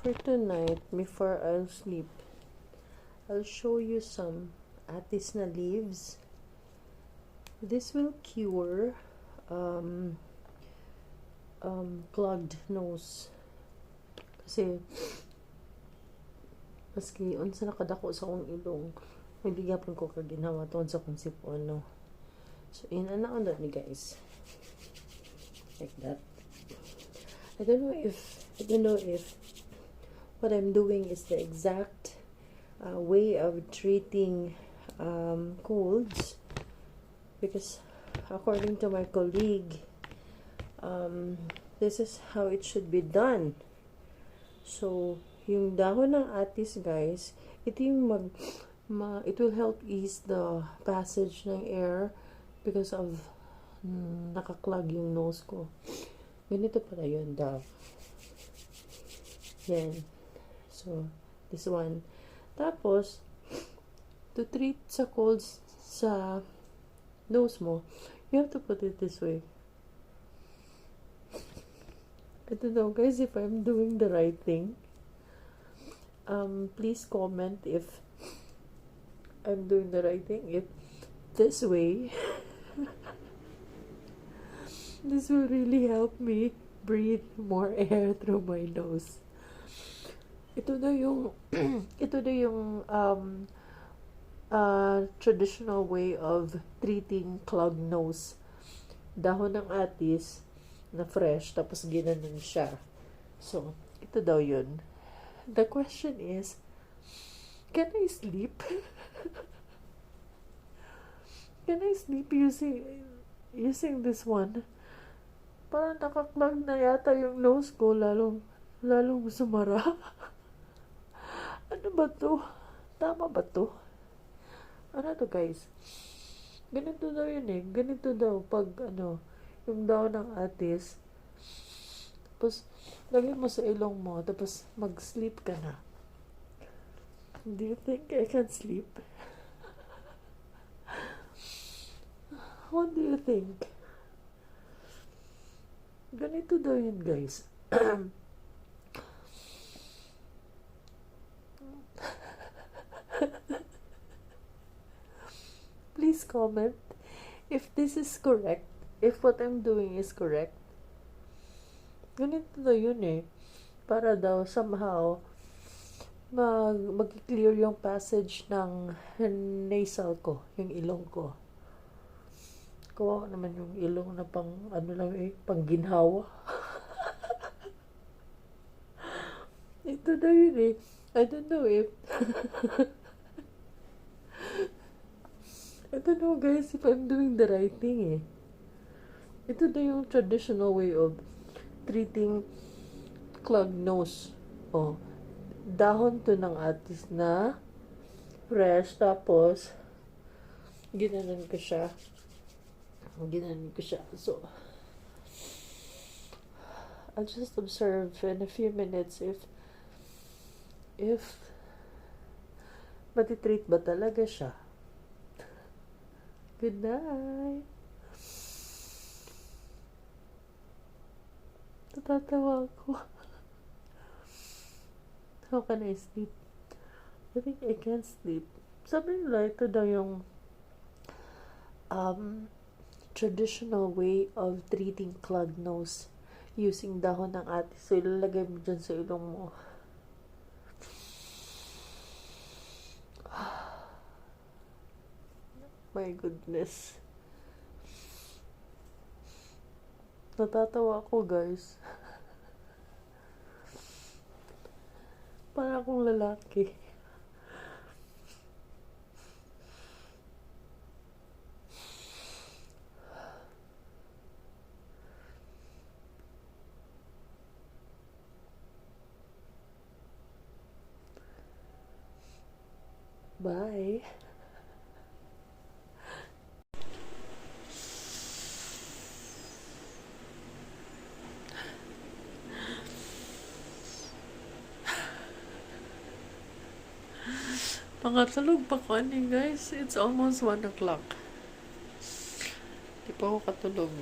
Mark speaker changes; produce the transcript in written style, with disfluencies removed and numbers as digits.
Speaker 1: For tonight, before I'll sleep, I'll show you some Atis na leaves. This will cure clogged nose. Kasi maski unsa nakadako sa akong ilong, hindi gapon ko ka ginhawa tuon sa kong sipono. So inaon that ni guys. Like that. I don't know if what I'm doing is the exact way of treating colds, because according to my colleague, this is how it should be done. So yung dahon ng atis, guys, ito yung it will help ease the passage ng air because of nakaklag yung nose ko. Ganito pala yun, daw. Yan. So, this one. Tapos, to treat sa colds sa nose mo, you have to put it this way. I don't know, guys, if I'm doing the right thing. Please comment if I'm doing the right thing. If this way, this will really help me breathe more air through my nose. Ito na yung traditional way of treating clogged nose. Dahon ng atis na fresh, tapos ginanon siya. So, ito daw yun. The question is, can I sleep? Can I sleep using this one? Parang nakaklag na yata yung nose ko, lalong sumara. Ano ba to? Tama ba to? Ano to, guys? Ganito daw yun eh. Ganito daw pag yung daw ng atis. Tapos, lagyan mo sa ilong mo. Tapos, mag-sleep ka na. Do you think I can sleep? What do you think? Ganito daw yun, guys. Please comment if this is correct, if what I'm doing is correct. Ganito daw yun eh. Para daw somehow mag-clear yung passage ng nasal ko, yung ilong ko. Kawawa naman yung ilong na pang pang ginhawa. Ito daw yun eh. I don't know if I don't know, guys, if I'm doing the right thing eh. Ito daw yung traditional way of treating clogged nose. Oh, dahon to ng atis na fresh, tapos ginanon ko siya. So, I'll just observe in a few minutes if matitreat ba talaga siya. Good night. Natatawa ako. How can I sleep? I think I can't sleep. Sabi nila, ito daw yung traditional way of treating clogged nose using dahon ng atis. So, ilalagay mo dyan sa ilong mo. My goodness. Natatawa ako, guys. Para akong lalaki. Bye. Pangatulog pa ko guys. It's almost 1 o'clock. Di pa ako katulog.